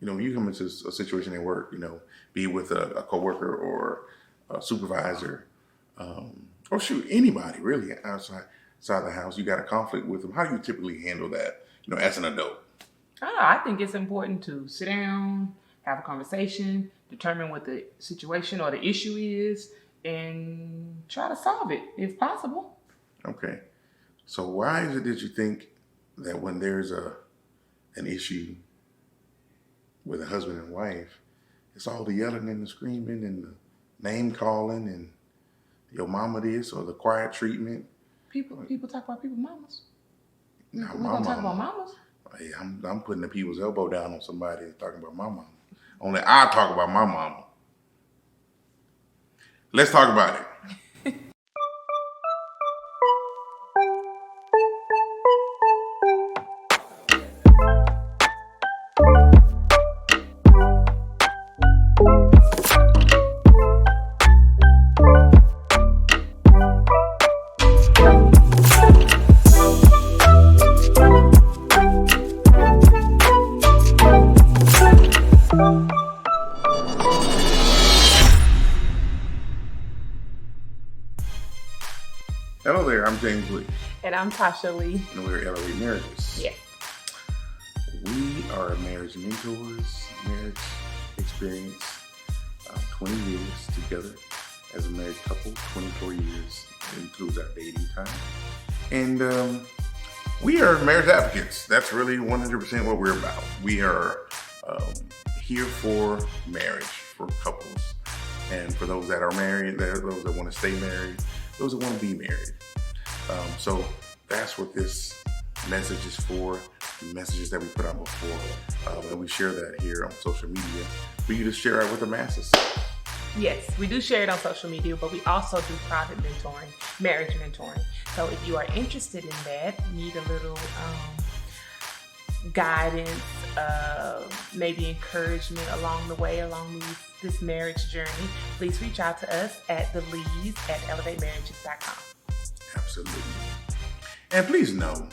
when you come into a situation at work, be it with a coworker or a supervisor, or shoot, anybody really outside the house, you got a conflict with them. How do you typically handle that, as an adult? I think it's important to sit down, have a conversation, determine what the situation or the issue is, and try to solve it if possible. Okay. So why is it that you think that when there's an issue with a husband and wife, it's all the yelling and the screaming and the name calling and your mama this or the quiet treatment? People talk about people's mamas. Now We're my gonna talk about mama. mamas. Hey, I'm putting the people's elbow down on somebody talking about my mama. Only I talk about my mama. Let's talk about it. Hello there, I'm James Lee, And I'm Tasha Lee. and we're Elevate Marriages. Yeah. We are marriage mentors, marriage experience, 20 years together as a married couple, 24 years. It includes our dating time. And we are marriage advocates. That's really 100% what we're about. We are here for marriage, for couples, and for those that are married, those that want to stay married, those that want to be married. So that's what this message is for, the messages that we put out before. And we share that here on social media for you to share it with the masses. Yes, we do share it on social media, but we also do private mentoring, marriage mentoring. So if you are interested in that, need a little guidance, maybe encouragement along the way, along this marriage journey, please reach out to us at thelees@elevatemarriages.com. Absolutely. And please know,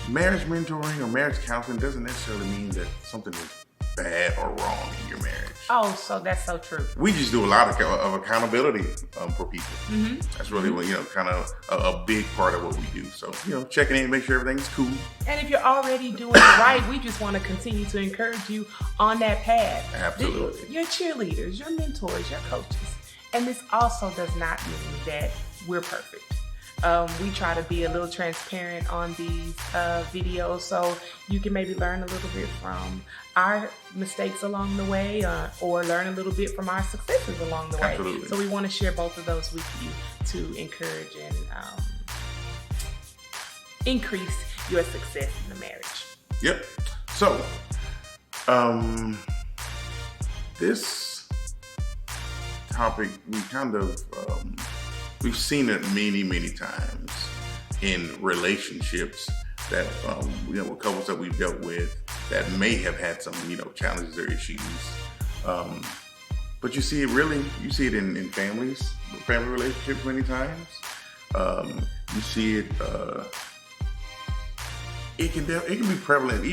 marriage mentoring or marriage counseling doesn't necessarily mean that something is bad or wrong in your marriage. Oh, so that's so true. We just do a lot of accountability for people. Mm-hmm. That's really what, kind of a big part of what we do. So, checking in, make sure everything's cool. And if you're already doing it right, we just want to continue to encourage you on that path. Absolutely. Your cheerleaders, your mentors, your coaches. And this also does not mean that we're perfect. We try to be a little transparent on these videos so you can maybe learn a little bit from our mistakes along the way or learn a little bit from our successes along the way. Absolutely. So we want to share both of those with you to encourage and increase your success in the marriage. Yep. So, this topic, we've seen it many, many times in relationships that, with couples that we've dealt with that may have had some, challenges or issues. But you see it in families, family relationships many times. You see it, it can be prevalent,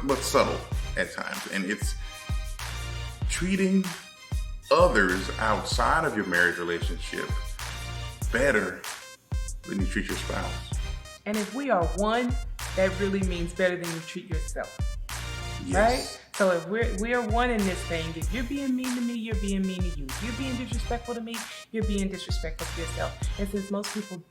but subtle at times. And it's treating others outside of your marriage relationship better than you treat your spouse. And if we are one, that really means better than you treat yourself. Yes. Right? So if we're one in this thing, if you're being mean to me, you're being mean to you. If you're being disrespectful to me, you're being disrespectful to yourself. And since most people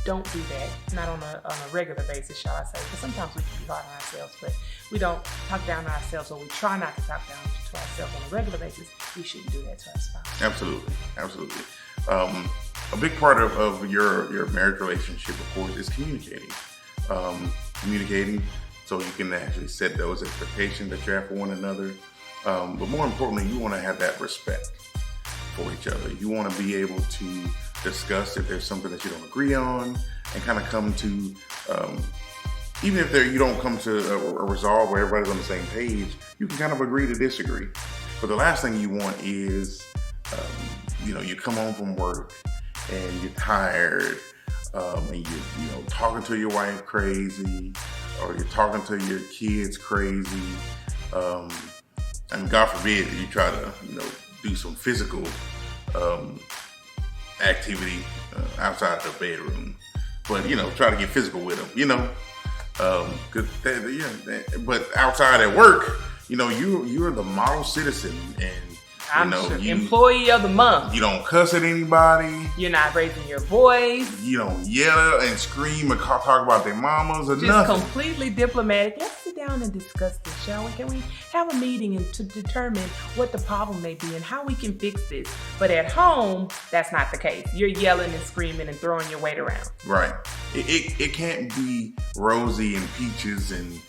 don't do that, not on a regular basis, shall I say, because sometimes we can be hard on ourselves, but we don't talk down on ourselves, or we try not to talk down to ourselves on a regular basis, we shouldn't do that to our spouse. Absolutely. A big part of your marriage relationship, of course, is communicating. Communicating so you can actually set those expectations that you have for one another. But more importantly, you want to have that respect for each other. You want to be able to discuss if there's something that you don't agree on and kind of come to, even if you don't come to a resolve where everybody's on the same page, you can kind of agree to disagree. But the last thing you want is, you come home from work and you're tired, and you're talking to your wife crazy, or you're talking to your kids crazy, I mean, God forbid you try to, do some physical activity outside the bedroom, but try to get physical with them, but outside at work, you're the model citizen, and I'm sure. Employee of the month. You don't cuss at anybody. You're not raising your voice. You don't yell and scream and talk about their mamas or just nothing. Just completely diplomatic. Let's sit down and discuss this, shall we? Can we have a meeting and to determine what the problem may be and how we can fix this? But at home, that's not the case. You're yelling and screaming and throwing your weight around. Right. It can't be rosy and peaches and,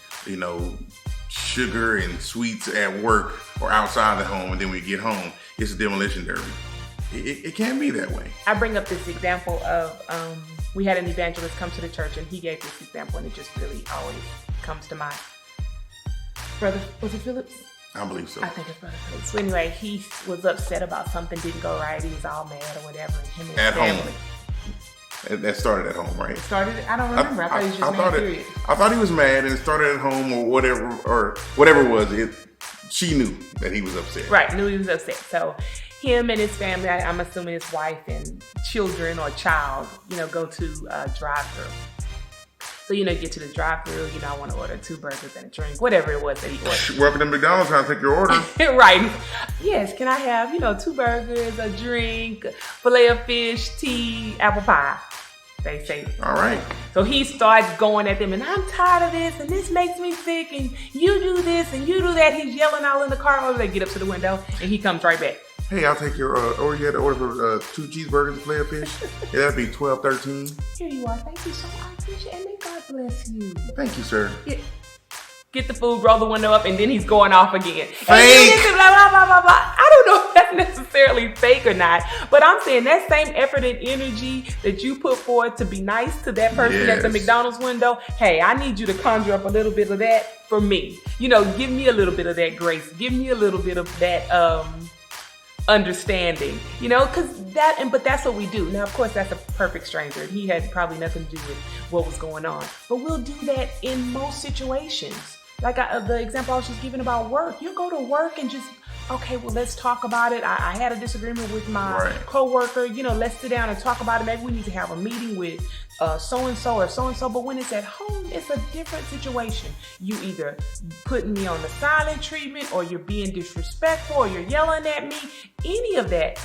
sugar and sweets at work or outside the home, and then we get home, it's a demolition derby. It can't be that way. I bring up this example of we had an evangelist come to the church, and he gave this example, and it just really always comes to mind. Brother, was it Phillips? I believe so. I think it's Brother Phillips. So anyway, he was upset about something didn't go right. He was all mad or whatever, and him and his family. Home. That started at home, right? It started. I don't remember. I thought he was just mad. Period. I thought he was mad, and it started at home, or whatever it was. She knew that he was upset. Right, knew he was upset. So him and his family, I'm assuming his wife and children or child, go to drive-thru. So, get to the drive-thru, I want to order 2 burgers and a drink, whatever it was that he ordered. Welcome to McDonald's, trying to take your order. Right. Yes, can I have, 2 burgers, a drink, filet of fish, tea, apple pie? They say. All right. So he starts going at them, and I'm tired of this, and this makes me sick, and you do this, and you do that. He's yelling all in the car. They get up to the window, and he comes right back. Hey, I'll take your order. You had to order for 2 cheeseburgers and filet of fish. Yeah, that'd be $12.13. Here you are. Thank you so much. I appreciate it. And may God bless you. Thank you, sir. Get the food, roll the window up, and then he's going off again. Fake. And blah, blah, blah, blah, blah. I don't know if that's necessarily fake or not, but I'm saying that same effort and energy that you put forward to be nice to that person at the McDonald's window, hey, I need you to conjure up a little bit of that for me. Give me a little bit of that grace. Give me a little bit of that understanding, but that's what we do. Now, of course, that's a perfect stranger. He had probably nothing to do with what was going on, but we'll do that in most situations. Like the example I was just giving about work. You go to work and just, okay, well, let's talk about it. I had a disagreement with my coworker. Let's sit down and talk about it. Maybe we need to have a meeting with so-and-so or so-and-so. But when it's at home, it's a different situation. You either putting me on the silent treatment, or you're being disrespectful, or you're yelling at me. Any of that,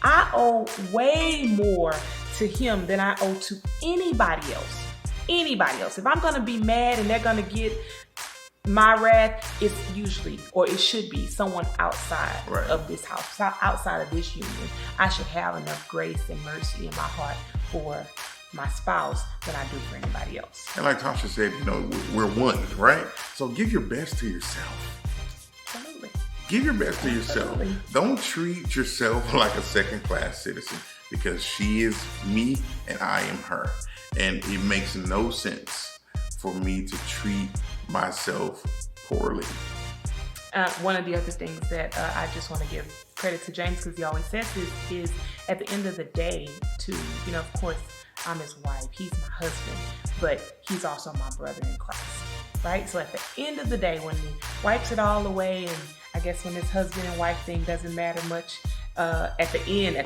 I owe way more to him than I owe to anybody else. Anybody else. If I'm going to be mad and they're going to get my wrath, it's usually, or it should be, someone outside of this house, outside of this union. I should have enough grace and mercy in my heart for my spouse than I do for anybody else. And like Tasha said, we're one, right? So give your best to yourself. Absolutely. Give your best to yourself. Absolutely. Don't treat yourself like a second-class citizen, because she is me and I am her. And it makes no sense for me to treat myself poorly. One of the other things that I just want to give credit to James, because he always says this, is at the end of the day to, of course, I'm his wife, he's my husband, but he's also my brother in Christ, right? So at the end of the day, when he wipes it all away, and I guess when this husband and wife thing doesn't matter much, at the end,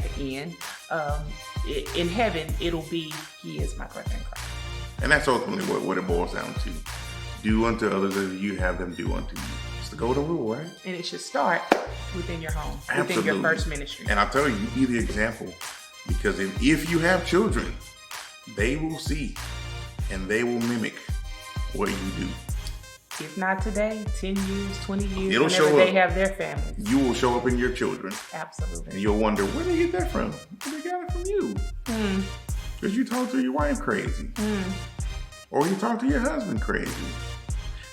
in heaven, it'll be, he is my brother in Christ. And that's ultimately what it boils down to. Do unto others as you have them do unto you. It's the golden rule, right? And it should start within your home, Absolutely. Within your first ministry. And I'll tell you, be the example. Because if you have children, they will see and they will mimic what you do. If not today, 10 years, 20 years, It'll whenever show they up. have their families. You will show up in your children. Absolutely. And you'll wonder, where did they get that from? They got it from you. Because you talk to your wife crazy. Or you talk to your husband crazy.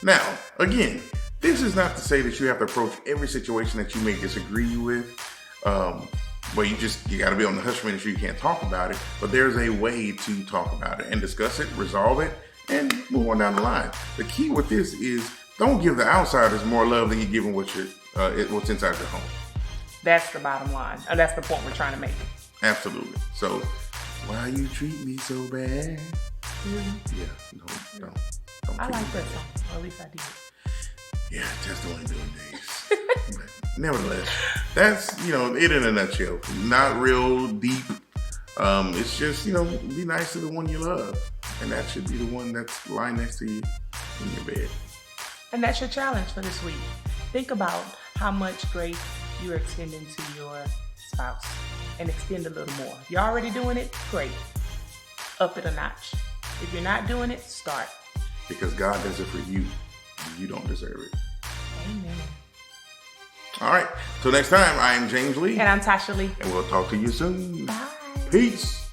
Now, again, this is not to say that you have to approach every situation that you may disagree with. But you got to be on the hush ministry. You can't talk about it. But there's a way to talk about it and discuss it, resolve it, and move on down the line. The key with this is don't give the outsiders more love than you're giving what's inside your home. That's the bottom line. That's the point we're trying to make. Absolutely. So, why you treat me so bad? Yeah, don't I like that song. Or at least I did. Yeah, just the only doing days. nevertheless, that's, it in a nutshell. Not real deep. It's just, be nice to the one you love. And that should be the one that's lying next to you in your bed. And that's your challenge for this week. Think about how much grace you're extending to your spouse and extend a little more. If you're already doing it, great. Up it a notch. If you're not doing it, start. Because God does it for you. You don't deserve it. Amen. All right. Till next time, I am James Lee. And I'm Tasha Lee. And we'll talk to you soon. Bye. Peace.